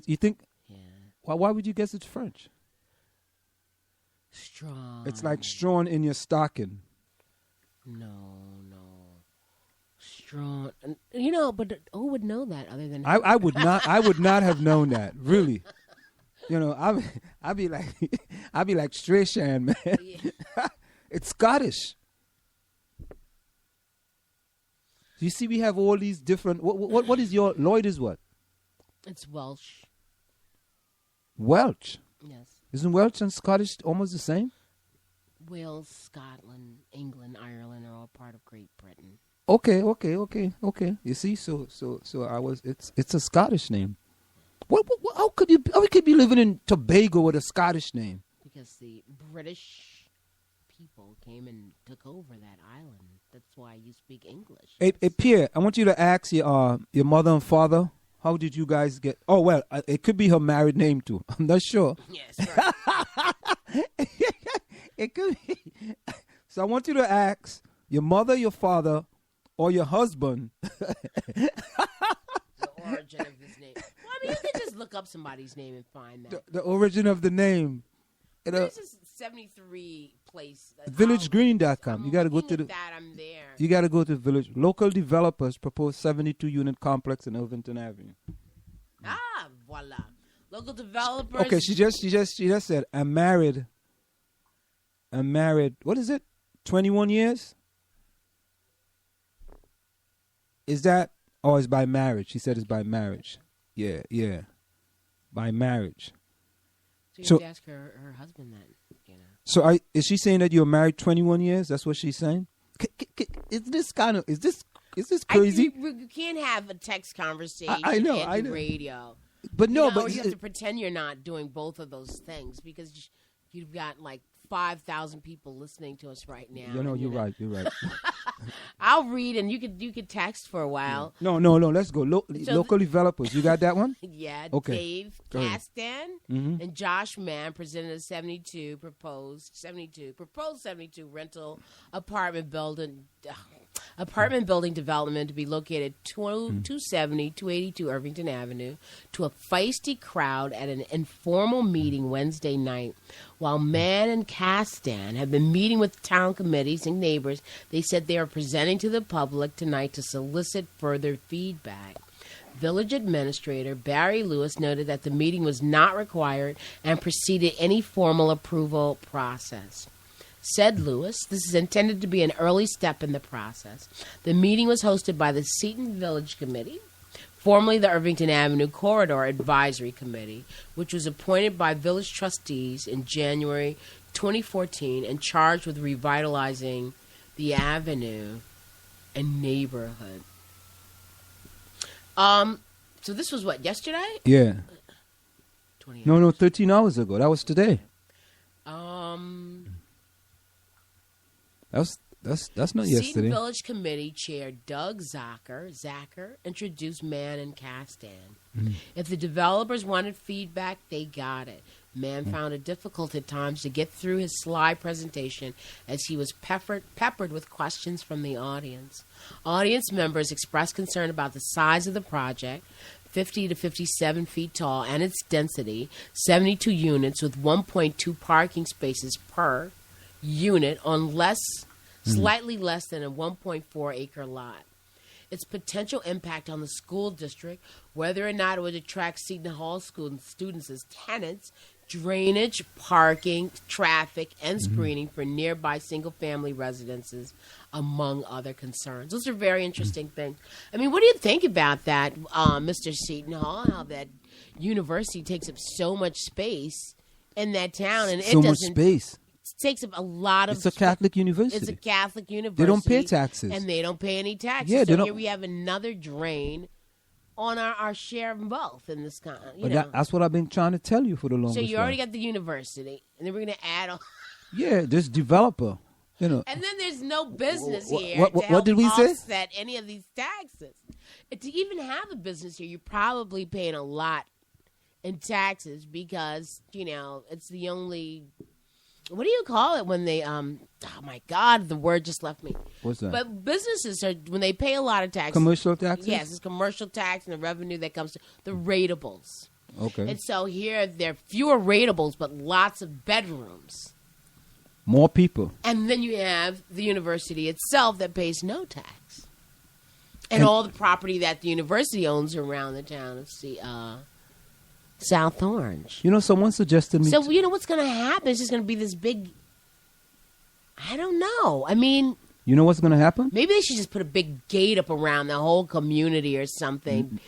You think? Yeah. Why would you guess it's French? Strong. It's like strawn in your stocking. No. Strong. But who would know that other than I would not. I would not have known that. Really. I'd be like Streisand, man. Yeah. It's Scottish. You see, we have all these different. What is your Lloyd? Is what? It's Welsh. Welsh. Yes. Isn't Welsh and Scottish almost the same? Wales, Scotland, England, Ireland are all part of Great Britain. Okay. You see, so I was. It's a Scottish name. How could you be living in Tobago with a Scottish name? Because the British people came and took over that island. That's why you speak English. Hey, Pierre, I want you to ask your mother and father, how did you guys get... Oh, well, it could be her married name, too. I'm not sure. Yes, right. It could be. So I want you to ask your mother, your father, or your husband. The origin of his name. Well, I mean, you can just look up somebody's name and find that. The origin of the name. This is 73 place. VillageGreen.com. You got to go to that. I'm there. You got to go to Village. Local developers propose 72-unit complex in Irvington Avenue. Ah, voila. Local developers. Okay, she just said, I'm married. What is it? 21 years? Is that? Oh, it's by marriage. She said it's by marriage. Yeah. By marriage. So you have to ask her husband that, So is she saying that you're married 21 years? That's what she's saying? Is this crazy? You can't have a text conversation I know. radio. But no, but you have to pretend you're not doing both of those things because you've got like 5,000 people listening to us right now. You're right. I'll read and you could text for a while. No. Let's go. Local developers. You got that one? Yeah. Okay. Dave Castan and Josh Mann presented a proposed 72 rental apartment building development to be located 282 Irvington Avenue to a feisty crowd at an informal meeting Wednesday night. While Mann and Castan have been meeting with town committees and neighbors, they said they are presenting to the public tonight to solicit further feedback. Village Administrator Barry Lewis noted that the meeting was not required and preceded any formal approval process. Said Lewis, this is intended to be an early step in the process. The meeting was hosted by the Seton Village Committee, formerly the Irvington Avenue Corridor Advisory Committee, which was appointed by village trustees in January 2014 and charged with revitalizing the avenue and neighborhood. So this was what, yesterday? Yeah. 20 No, 13 hours ago. That was today. That's not yesterday. Seton Village Committee Chair Doug Zacher introduced Mann and Castan. If the developers wanted feedback, they got it. Mann found it difficult at times to get through his slide presentation as he was peppered with questions from the audience. Audience members expressed concern about the size of the project, 50 to 57 feet tall, and its density, 72 units with 1.2 parking spaces per unit on slightly less than a 1.4 acre lot. Its potential impact on the school district, whether or not it would attract Seton Hall students as tenants, drainage, parking, traffic, and screening for nearby single-family residences, among other concerns. Those are very interesting things. I mean, what do you think about that, Mr. Seton Hall, how that university takes up so much space in that town? And so much space. Takes up a lot of... It's a Catholic university. It's a Catholic university. They don't pay taxes. And they don't pay any taxes. Yeah, so here we have another drain on our share of wealth in this kind. That's what I've been trying to tell you for the longest time. So you already while. got the university, and then we're going to add on... Yeah, this developer, And then there's no business here what did we say? Offset any of these taxes. To even have a business here, you're probably paying a lot in taxes because, it's the only... What do you call it when they, oh my God, the word just left me. What's that? But businesses when they pay a lot of taxes. Commercial taxes? Yes, it's commercial tax and the revenue that comes to the rateables. Okay. And so here there are fewer ratables, but lots of bedrooms. More people. And then you have the university itself that pays no tax. And all the property that the university owns around the town of South Orange. You know, someone suggested me. So, you know what's going to happen? It's just going to be this big... I don't know. I mean... You know what's going to happen? Maybe they should just put a big gate up around the whole community or something.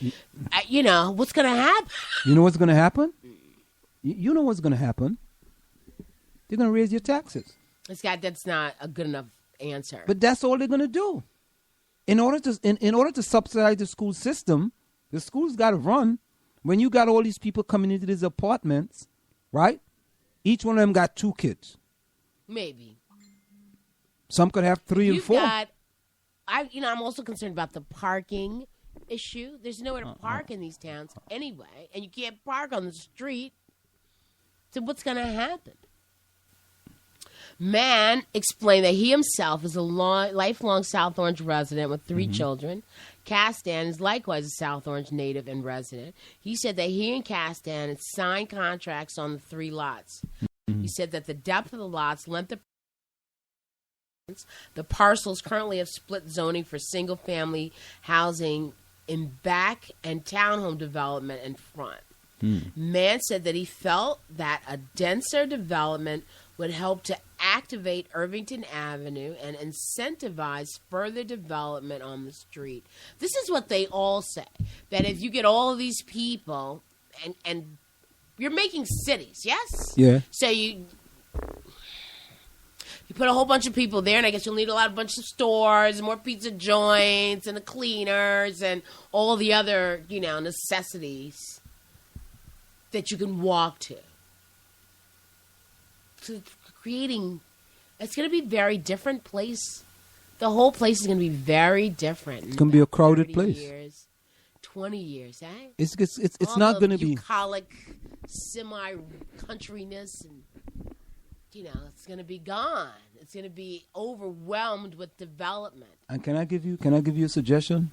You know, what's going to happen? You know what's going to happen? You know what's going to happen? They're going to raise your taxes. That's not a good enough answer. But that's all they're going to do. In order to subsidize the school system, the school's got to run. When you got all these people coming into these apartments, right? Each one of them got 2 kids. Maybe. Some could have 3 and 4. I'm also concerned about the parking issue. There's nowhere to park in these towns anyway, and you can't park on the street. So what's going to happen? Man explained that he himself is a lifelong South Orange resident with 3 children. Castan is likewise a South Orange native and resident. He said that he and Castan had signed contracts on the 3 lots. He said that the depth of the lots, length of the parcels currently have split zoning for single-family housing in back and townhome development in front. Mann said that he felt that a denser development would help to activate Irvington Avenue and incentivize further development on the street. This is what they all say, that if you get all of these people, and you're making cities, yes? Yeah. So you put a whole bunch of people there, and I guess you'll need a bunch of stores, and more pizza joints, and the cleaners, and all the other, necessities that you can walk to. So it's going to be a very different place. The whole place is going to be very different. It's going to be a crowded place. 20 years, eh? It's not going to be bucolic, semi-countryness, and it's going to be gone. It's going to be overwhelmed with development. And can I give you a suggestion?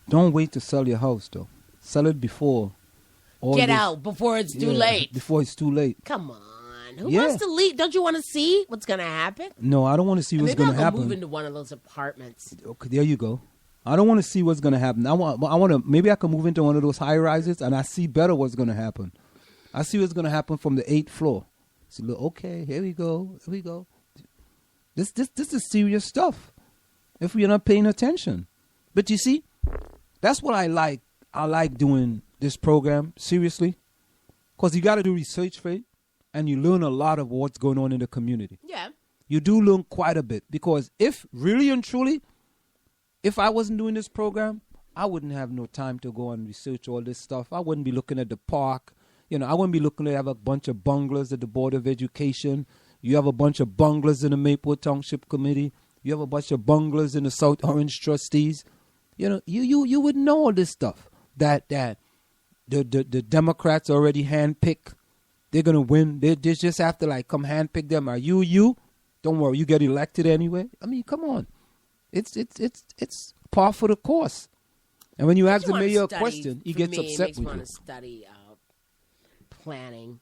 Don't wait to sell your house, though. Sell it before. Get out before it's too late. Before it's too late. Come on. Who wants to leave? Don't you want to see what's going to happen? No, I don't want to see what's going to happen. Move into one of those apartments. Okay, there you go. I don't want to see what's going to happen. I want to. Maybe I can move into one of those high rises, and I see better what's going to happen. I see what's going to happen from the 8th floor. See, look, okay, here we go. Here we go. This is serious stuff. If we're not paying attention, but you see, that's what I like. I like doing this program seriously, because you got to do research for it. And you learn a lot of what's going on in the community. Yeah. You do learn quite a bit. Because if really and truly, if I wasn't doing this program, I wouldn't have no time to go and research all this stuff. I wouldn't be looking at the park. I wouldn't be looking to have a bunch of bunglers at the Board of Education. You have a bunch of bunglers in the Maplewood Township Committee. You have a bunch of bunglers in the South Orange Trustees. You would know all this stuff. That the Democrats already handpick. They're going to win. They just have to come handpick them. Are you? Don't worry. You get elected anyway. I mean, come on. It's par for the course. And when you ask the mayor a question, he gets upset with you. It makes me want to study planning.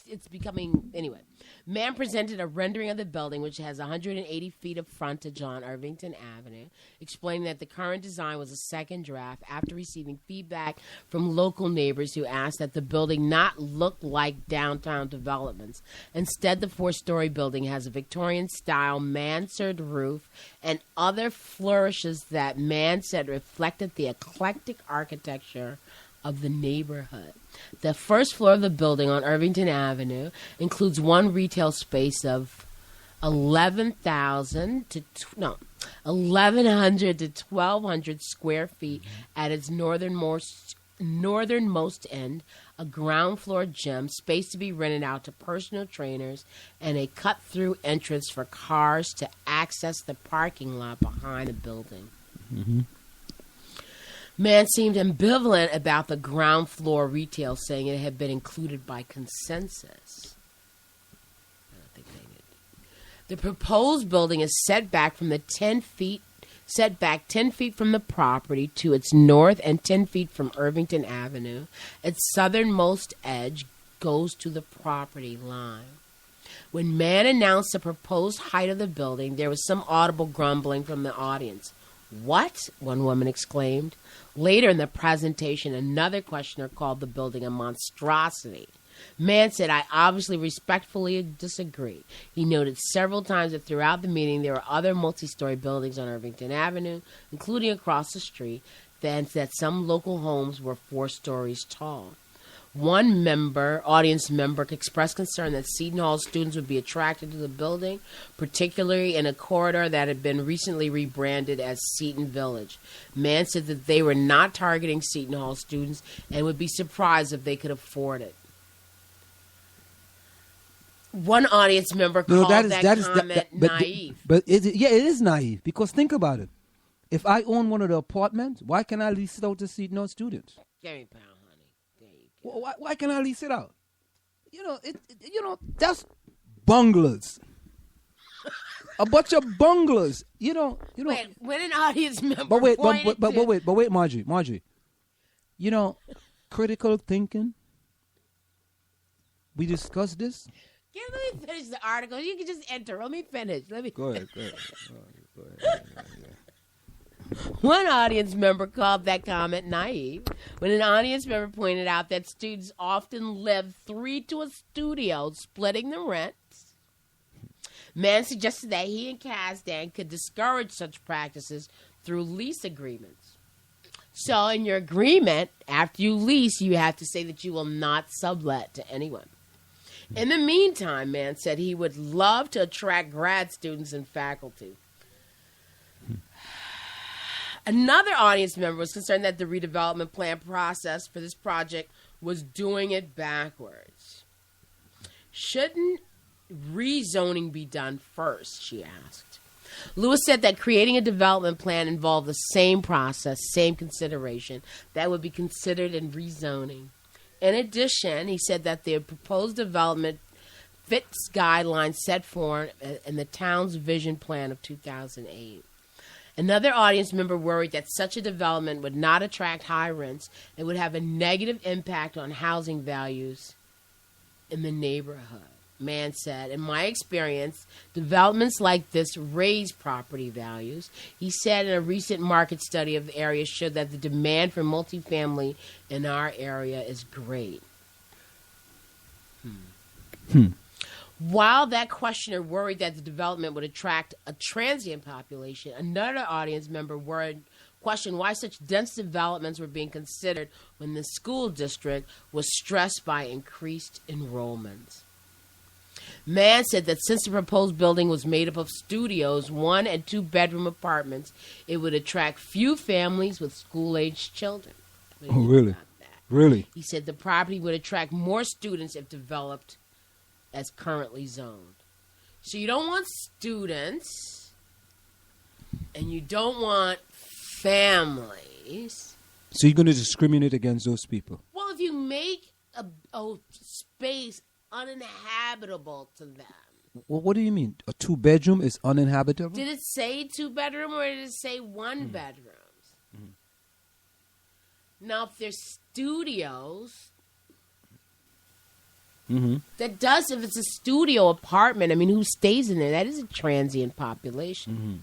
It's becoming... Anyway. Man presented a rendering of the building, which has 180 feet of frontage on Irvington Avenue, explaining that the current design was a second draft after receiving feedback from local neighbors who asked that the building not look like downtown developments. Instead, the 4-story building has a Victorian-style mansard roof and other flourishes that Man said reflected the eclectic architecture of the neighborhood. The first floor of the building on Irvington Avenue includes one retail space of 1,100 to 1,200 square feet at its northernmost end, a ground floor gym, space to be rented out to personal trainers, and a cut-through entrance for cars to access the parking lot behind the building. Mm-hmm. Man seemed ambivalent about the ground floor retail, saying it had been included by consensus. I don't think they did. The proposed building is set back from the 10 feet set back 10 feet from the property to its north and 10 feet from Irvington Avenue. Its southernmost edge goes to the property line. When Mann announced the proposed height of the building, there was some audible grumbling from the audience. "What?" one woman exclaimed. Later in the presentation, another questioner called the building a monstrosity. Mann said, "I obviously respectfully disagree." He noted several times that throughout the meeting there were other multi-story buildings on Irvington Avenue, including across the street, and that some local homes were 4 stories tall. One audience member, expressed concern that Seton Hall students would be attracted to the building, particularly in a corridor that had been recently rebranded as Seton Village. Mann said that they were not targeting Seton Hall students and would be surprised if they could afford it. One audience member called that comment naive. But it is naive, because think about it. If I own one of the apartments, why can't I lease it out to Seton Hall students? Give me a pound, honey. There you go. Why can't I lease it out? That's bunglers. A bunch of bunglers. Wait, when an audience member But wait, Marjorie. Critical thinking. We discussed this. Let me finish the article. You can just enter. Let me finish. Go ahead. One audience member called that comment naive when an audience member pointed out that students often live 3 to a studio, splitting the rents. Mann suggested that he and Kasdan could discourage such practices through lease agreements. So in your agreement, after you lease, you have to say that you will not sublet to anyone. In the meantime, Mann said he would love to attract grad students and faculty. Another audience member was concerned that the redevelopment plan process for this project was doing it backwards. Shouldn't rezoning be done first, she asked. Lewis said that creating a development plan involved the same process, same consideration that would be considered in rezoning. In addition, he said that the proposed development fits guidelines set forth in the town's vision plan of 2008. Another audience member worried that such a development would not attract high rents and would have a negative impact on housing values in the neighborhood. Mann said, "In my experience, developments like this raise property values." He said in a recent market study of the area showed that the demand for multifamily in our area is great. While that questioner worried that the development would attract a transient population, another audience member questioned why such dense developments were being considered when the school district was stressed by increased enrollments. Mann said that since the proposed building was made up of studios, 1 and 2 bedroom apartments, it would attract few families with school-aged children. Oh, really? Really? He said the property would attract more students if developed as currently zoned. So you don't want students, and you don't want families. So you're going to discriminate against those people? Well, if you make a space uninhabitable to them. Well, what do you mean? A 2-bedroom is uninhabitable? Did it say 2-bedroom or did it say 1-bedrooms? Now, if there's studios, that does, if it's a studio apartment, I mean, who stays in there? That is a transient population.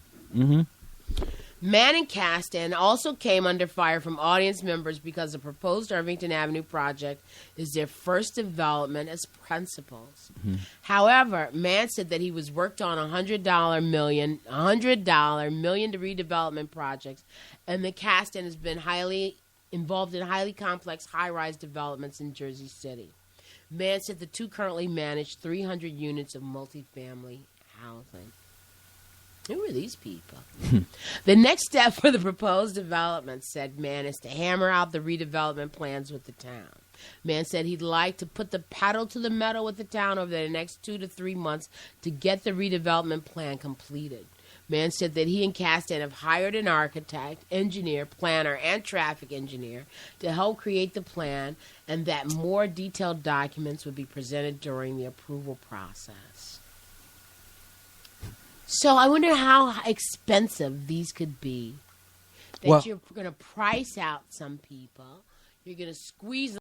Mann and Kasdan also came under fire from audience members because the proposed Irvington Avenue project is their first development as principals. However, Mann said that he was worked on $100 million to redevelopment projects, and that Kasdan has been highly involved in highly complex high-rise developments in Jersey City. Mann said the two currently manage 300 units of multifamily housing. Who are these people? The next step for the proposed development, said Mann, is to hammer out the redevelopment plans with the town. Mann said he'd like to put the pedal to the metal with the town over the next 2 to 3 months to get the redevelopment plan completed. Mann said that he and Kasdan have hired an architect, engineer, planner, and traffic engineer to help create the plan, and that more detailed documents would be presented during the approval process. So I wonder how expensive these could be. That you're going to price out some people. You're going to squeeze